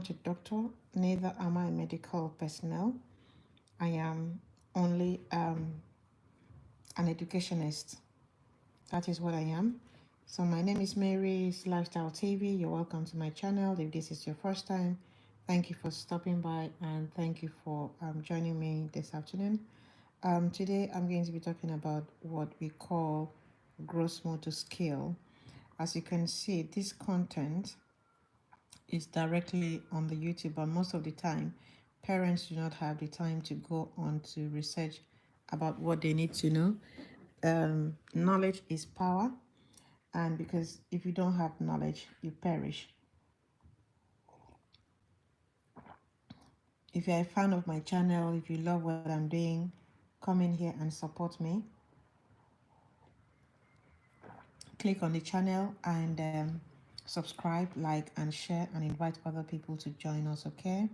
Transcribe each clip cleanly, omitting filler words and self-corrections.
not a doctor, neither am I medical personnel. I am only an educationist. That is what I am. So my name is Mary's Lifestyle TV. You're welcome to my channel. If this is your first time, thank you for stopping by and thank you for joining me this afternoon. Today I'm going to be talking about what we call gross motor skill. As you can see, this content is directly on the YouTube, but most of the time, parents do not have the time to go on to research about what they need to know. Knowledge is power, and because if you don't have knowledge, you perish. If you're a fan of my channel, if you love what I'm doing, come in here and support me. Click on the channel and subscribe, like, and share, and invite other people to join us, okay?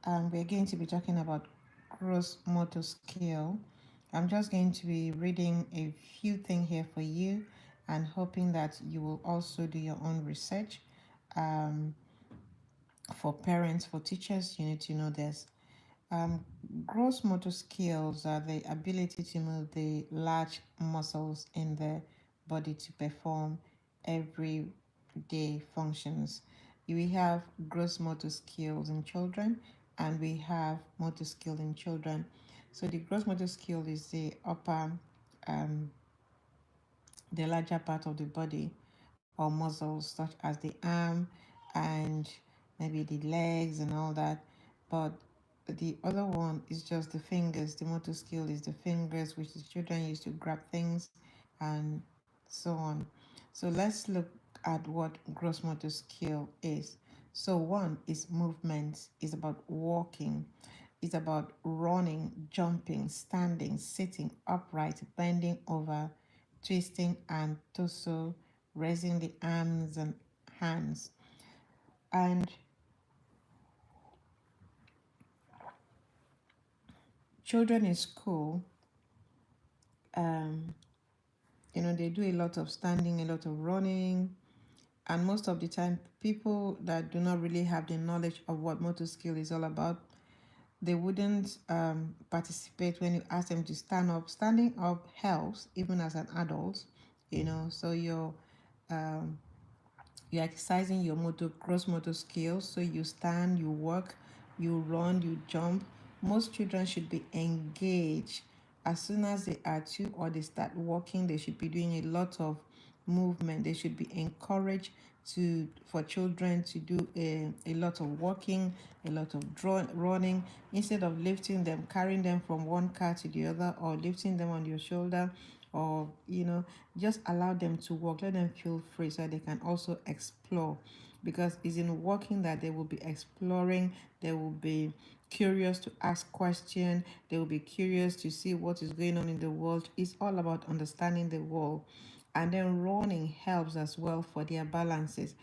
We're going to be talking about gross motor skill. I'm just going to be reading a few things here for you and hoping that you will also do your own research. Um, for parents, for teachers, you need to know this. Um, Gross motor skills are the ability to move the large muscles in the body to perform everyday functions. We have gross motor skills in children and we have motor skill in children. So the gross motor skill is um, the larger part of the body or muscles such as the arm and maybe the legs and all that. But the other one is just the fingers. The motor skill is the fingers, which the children use to grab things and so on. So let's look at what gross motor skill is. So one is movement, is about walking, it's about running, jumping, standing, sitting upright, bending over, twisting and torso, raising the arms and hands. And children in school, um, they do a lot of standing, a lot of running, and most of the time, people that do not really have the knowledge of what motor skill is all about, they wouldn't participate when you ask them to stand up. Standing up helps even as an adult, so um, you're exercising your gross motor skills. So you stand, you walk, you run, you jump. Most children should be engaged as soon as they are two or they start walking. They should be doing a lot of movement. They should be encouraged for children to do a lot of walking, a lot of running, instead of lifting them, carrying them from one car to the other, or lifting them on your shoulder, or just allow them to walk. Let them feel free so they can also explore, because it's in walking that they will be exploring. They will be curious to ask questions. They will be curious to see what is going on in the world. It's all about understanding the world. And then running helps as well for their balances.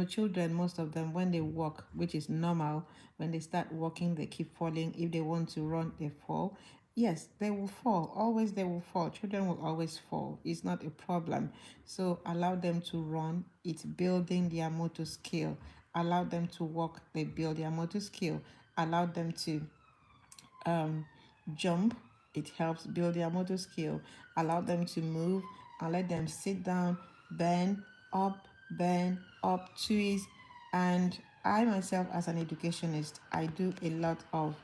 Children, most of them, when they walk, which is normal, when they start walking, they keep falling. If they want to run, they fall. Yes, they will fall. Always they will fall. Children will always fall. It's not a problem. So allow them to run. It's building their motor skill. Allow them to walk. They build their motor skill. Allow them to um, jump. It helps build their motor skill. Allow them to move and let them sit down, bend up, twist. And I myself, as an educationist, I do a lot of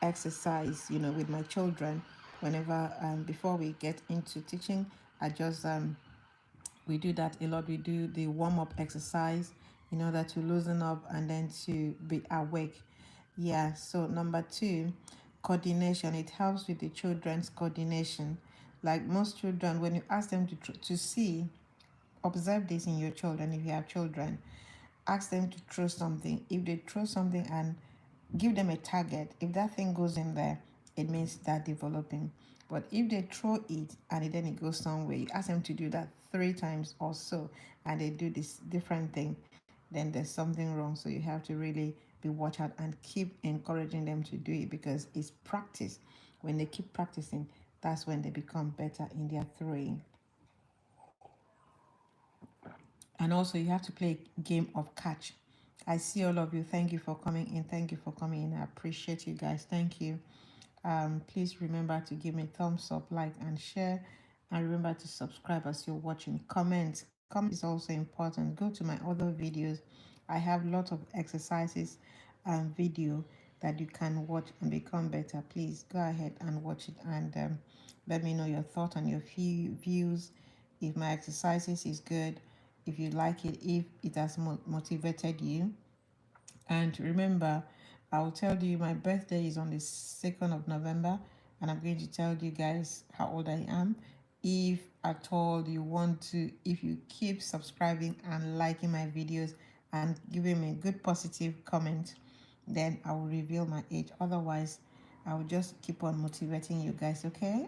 exercise, with my children. Whenever before we get into teaching, I just we do that a lot. We do the warm-up exercise in order to loosen up and then to be awake. Yeah, so number two, coordination. It helps with the children's coordination. Like most children, when you ask them to see, observe this in your children. If you have children, ask them to throw something. If they throw something and give them a target, if that thing goes in there, it means they're developing. But if they throw it and then it goes somewhere, you ask them to do that 3 times or so, and they do this different thing, then there's something wrong. So you have to really be watch out and keep encouraging them to do it, because it's practice. When they keep practicing, that's when they become better in their throwing. And also, you have to play a game of catch. I see all of you. Thank you for coming in. Thank you for coming in. I appreciate you guys. Thank you. Please remember to give me thumbs up, like, and share. And remember to subscribe as you're watching. Comment is also important. Go to my other videos. I have lots of exercises and video that you can watch and become better. Please go ahead and watch it, and let me know your thoughts and your views. If my exercises is good, if you like it, if it has motivated you. And remember, I'll tell you my birthday is on the 2nd of November, and I'm going to tell you guys how old I am. If at all you want to, if you keep subscribing and liking my videos and giving me a good positive comment, then I will reveal my age. Otherwise, I will just keep on motivating you guys, okay?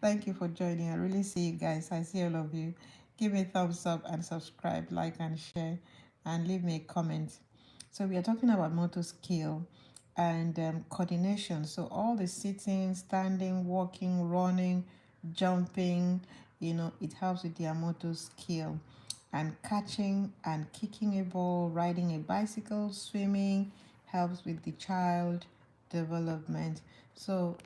Thank you for joining. I really see you guys. I see all of you. Give me a thumbs up and subscribe, like, and share, and leave me a comment. So we are talking about motor skill and coordination. So all the sitting, standing, walking, running, jumping, it helps with their motor skill. And catching and kicking a ball, riding a bicycle, swimming helps with the child development. So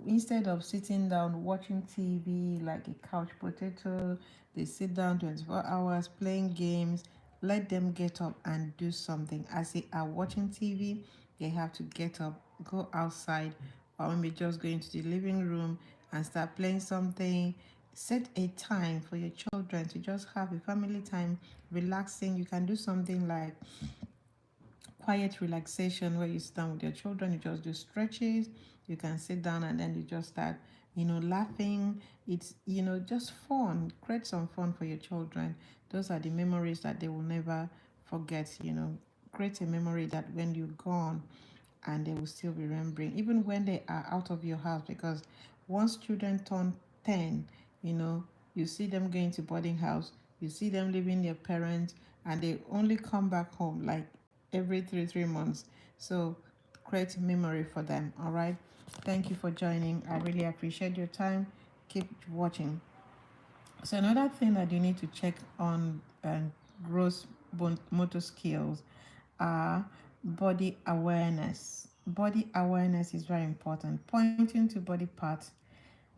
instead of sitting down watching TV like a couch potato, they sit down 24 hours playing games. Let them get up and do something. As they are watching TV, they have to get up, go outside, or maybe just go into the living room and start playing something. Set a time for your children to just have a family time, relaxing. You can do something like quiet relaxation where you sit down with your children, you just do stretches, you can sit down and then you just start, laughing. It's, just fun. Create some fun for your children. Those are the memories that they will never forget. Create a memory that when you're gone, and they will still be remembering even when they are out of your house, because once children turn 10, you know you see them going to boarding house, you see them leaving their parents, and they only come back home like every three months. So create memory for them. All right, thank you for joining. I really appreciate your time. Keep watching. So another thing that you need to check on gross motor skills are body awareness. Body awareness is very important. Pointing to body parts,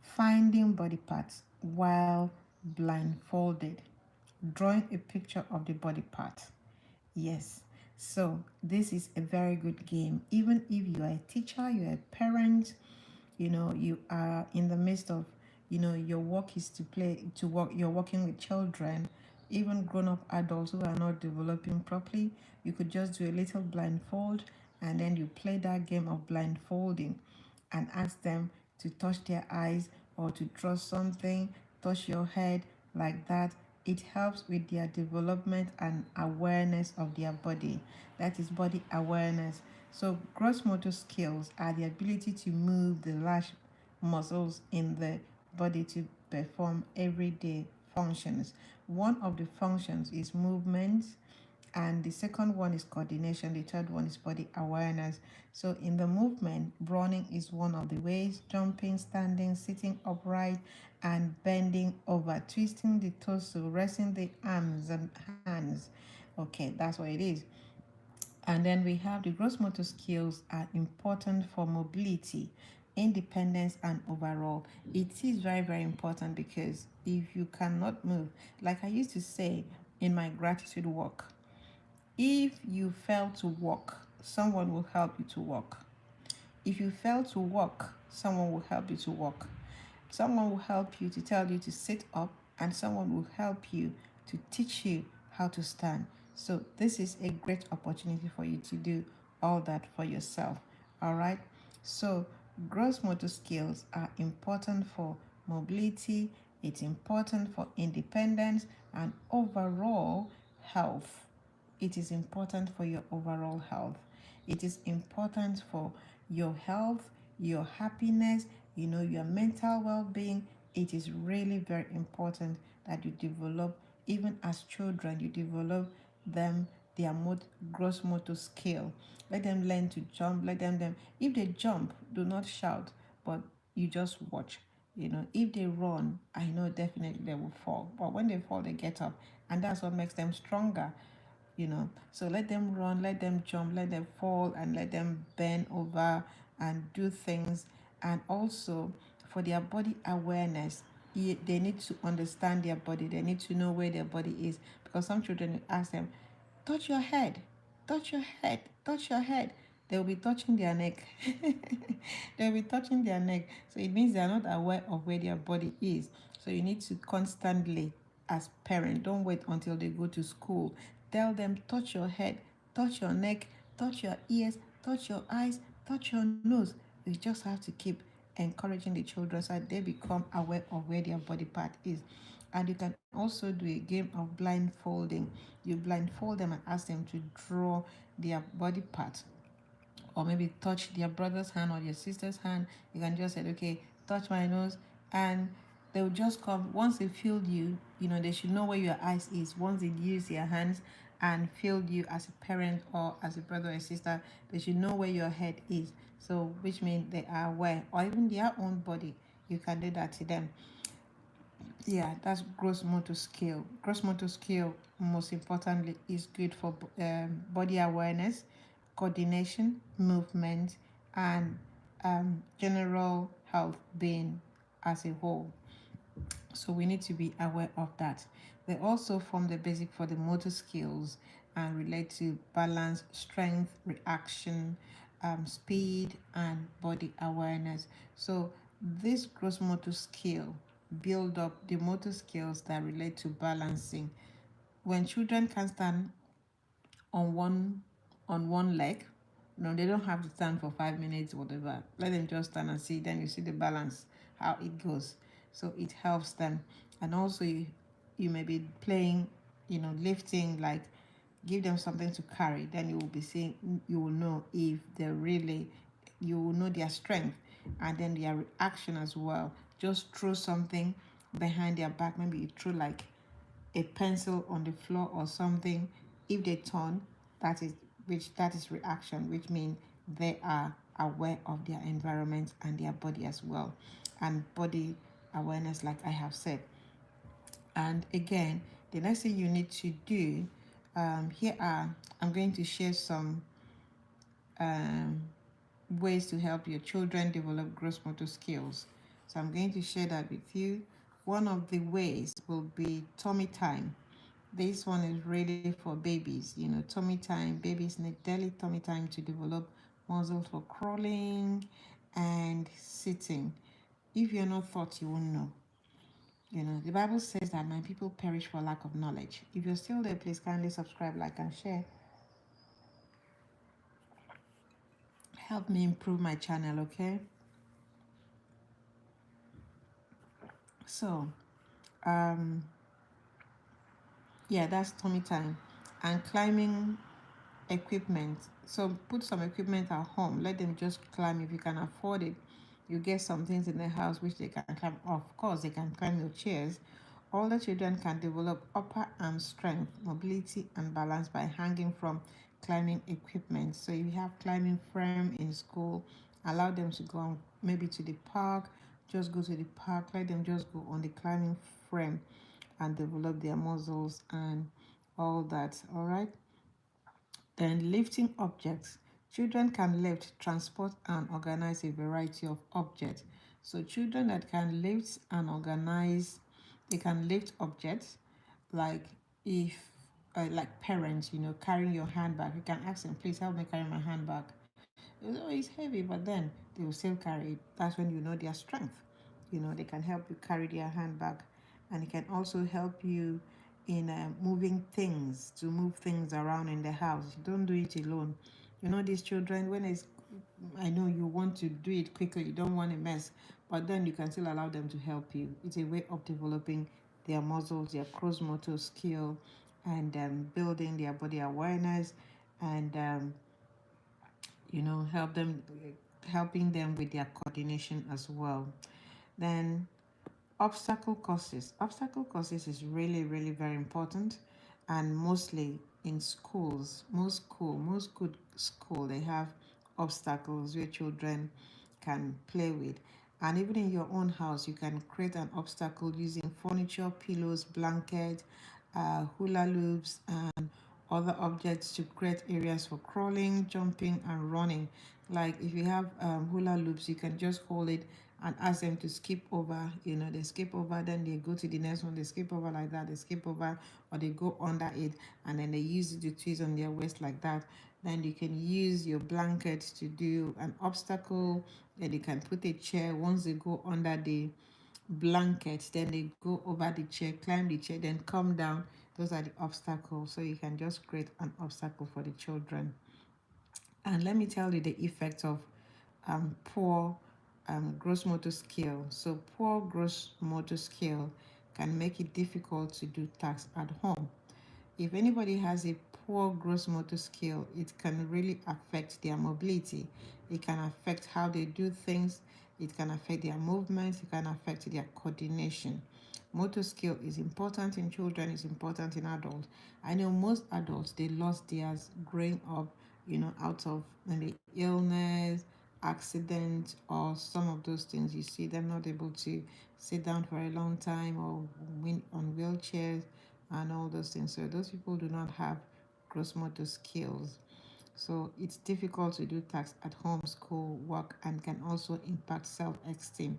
finding body parts while blindfolded, drawing a picture of the body part. Yes. So this is a very good game. Even if you are a teacher, you are a parent, you are in the midst of, your work is to play, to work, you're working with children, even grown-up adults who are not developing properly. You could just do a little blindfold, and then you play that game of blindfolding and ask them to touch their eyes or to draw something, touch your head, like that. It helps with their development and awareness of their body. That is body awareness. So gross motor skills are the ability to move the large muscles in the body to perform everyday functions. One of the functions is movement, and the second one is coordination, the third one is body awareness. So in the movement, running is one of the ways, jumping, standing, sitting upright, and bending over, twisting the torso, resting the arms and hands. Okay, that's what it is. And then we have the gross motor skills are important for mobility, independence, and overall. It is very, very important, because if you cannot move, like I used to say in my gratitude walk, if you fail to walk, someone will help you to walk. If you fail to walk, someone will help you to walk. Someone will help you to tell you to sit up, and someone will help you to teach you how to stand. So, this is a great opportunity for you to do all that for yourself. All right. So, gross motor skills are important for mobility, it's important for independence and overall health. It is important for your overall health. It is important for your health, your happiness, your mental well-being. It is really very important that you develop, even as children, you develop them their gross motor skill. Let them learn to jump. Let them if they jump, do not shout, but you just watch. If they run, I know definitely they will fall. But when they fall, they get up. And that's what makes them stronger. So let them run, let them jump, let them fall, and let them bend over and do things. And also, for their body awareness, they need to understand their body. They need to know where their body is. Because some children, you ask them, touch your head, touch your head, touch your head. They'll be touching their neck. They'll be touching their neck. So it means they're not aware of where their body is. So you need to constantly, as parent, don't wait until they go to school. Tell them, touch your head, touch your neck, touch your ears, touch your eyes, touch your nose. You just have to keep encouraging the children so that they become aware of where their body part is. And you can also do a game of blindfolding. You blindfold them and ask them to draw their body part, or maybe touch their brother's hand or their sister's hand. You can just say, okay, touch my nose, and they'll just come. Once they feel you, they should know where your eyes is. Once they use their hands and feel you as a parent or as a brother or sister, they should know where your head is. So, which means they are aware, or even their own body. You can do that to them. Yeah, that's gross motor skill. Gross motor skill, most importantly, is good for body awareness, coordination, movement, and general health being as a whole. So we need to be aware of that. They also form the basic for the motor skills and relate to balance, strength, reaction, speed, and body awareness. So this gross motor skill build up the motor skills that relate to balancing. When children can stand on one leg, no, they don't have to stand for 5 minutes, whatever. Let them just stand and see. Then you see the balance, how it goes. So it helps them. And also, you may be playing, lifting, like give them something to carry. Then you will be seeing, you will know if they're really, you will know their strength and then their reaction as well. Just throw something behind their back. Maybe you throw like a pencil on the floor or something. If they turn, that is reaction, which means they are aware of their environment and their body as well. And body awareness, like I have said. And again, the next thing you need to do, I'm going to share some um, ways to help your children develop gross motor skills. So I'm going to share that with you. One of the ways will be tummy time. This one is really for babies. Tummy time. Babies need daily tummy time to develop muscles for crawling and sitting. If you're not taught, you won't know. The Bible says that my people perish for lack of knowledge. If you're still there, please kindly subscribe, like, and share. Help me improve my channel, okay? So, um, yeah, that's tummy time. And climbing equipment. So put some equipment at home. Let them just climb if you can afford it. You get some things in the house which they can climb. Of course, they can climb your chairs. All the children can develop upper arm strength, mobility, and balance by hanging from climbing equipment. So if you have climbing frame in school, allow them to go on, maybe to the park. Just go to the park. Let them just go on the climbing frame and develop their muscles and all that. All right. Then lifting objects. Children can lift, transport, and organize a variety of objects. So children that can lift and organize, they can lift objects, like if like parents, carrying your handbag. You can ask them, please help me carry my handbag. Oh, it's heavy, but then they will still carry it. That's when you know their strength. They can help you carry their handbag, and it can also help you in moving things, to move things around in the house. Don't do it alone. These children, I know you want to do it quickly, you don't want a mess, but then you can still allow them to help you. It's a way of developing their muscles, their cross motor skill, and building their body awareness, and helping them with their coordination as well. Then obstacle courses is really, really very important, and mostly in schools. Most good school, they have obstacles where children can play with. And even in your own house, you can create an obstacle using furniture, pillows, blanket, hula loops, and other objects to create areas for crawling, jumping, and running. Like if you have hula loops, you can just hold it and ask them to skip over. They skip over, then they go to the next one, they skip over like that, they skip over, or they go under it, and then they use it to twist on their waist like that. Then you can use your blanket to do an obstacle. Then you can put a chair. Once they go under the blanket, then they go over the chair, climb the chair, then come down. Those are the obstacles. So you can just create an obstacle for the children. And let me tell you the effect of poor gross motor skill. So poor gross motor skill can make it difficult to do tasks at home. If anybody has a poor gross motor skill, it can really affect their mobility. It can affect how they do things. It can affect their movements. It can affect their coordination. Motor skill is important in children, it's important in adults. I know most adults, they lost theirs growing up, out of maybe illness, accident, or some of those things. You see them not able to sit down for a long time or on wheelchairs and all those things. So those people do not have gross motor skills. So it's difficult to do tasks at home, school, work, and can also impact self-esteem.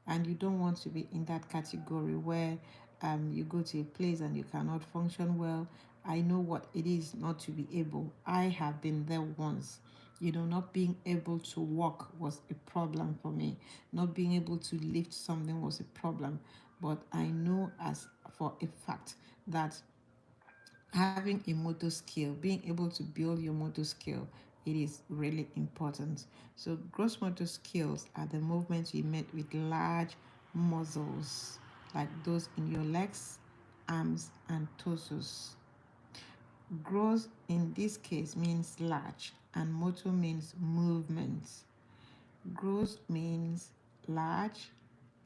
And you don't want to be in that category where you go to a place and you cannot function well. I know what it is not to be able. I have been there once. Not being able to walk was a problem for me. Not being able to lift something was a problem. But I know as for a fact that having a motor skill, being able to build your motor skill, it is really important. So gross motor skills are the movements you make with large muscles, like those in your legs, arms, and torsos. Gross in this case means large, and motor means movement. Gross means large,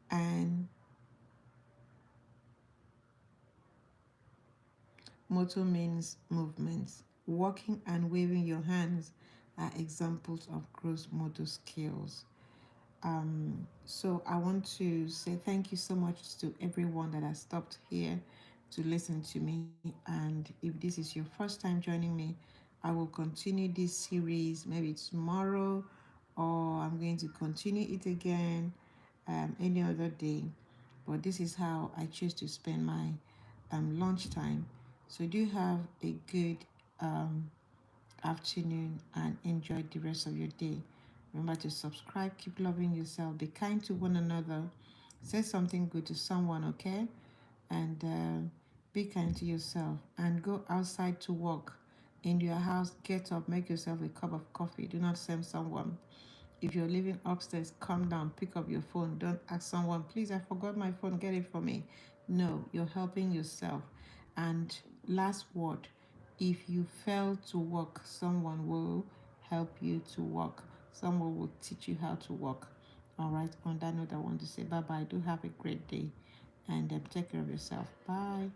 and motor means movements. Walking and waving your hands are examples of gross motor skills. So I want to say thank you so much to everyone that has stopped here to listen to me. And if this is your first time joining me, I will continue this series maybe tomorrow, or I'm going to continue it again any other day. But this is how I choose to spend my lunchtime. So do have a good um, afternoon and enjoy the rest of your day. Remember to subscribe, keep loving yourself, be kind to one another, say something good to someone, okay? And be kind to yourself and go outside to work. In your house, get up, make yourself a cup of coffee. Do not send someone. If you're living upstairs, come down, pick up your phone. Don't ask someone, please, I forgot my phone, get it for me. No, you're helping yourself. And last word, if you fail to walk, someone will help you to walk. Someone will teach you how to walk. All right, on that note, I want to say bye bye. Do have a great day and take care of yourself. Bye.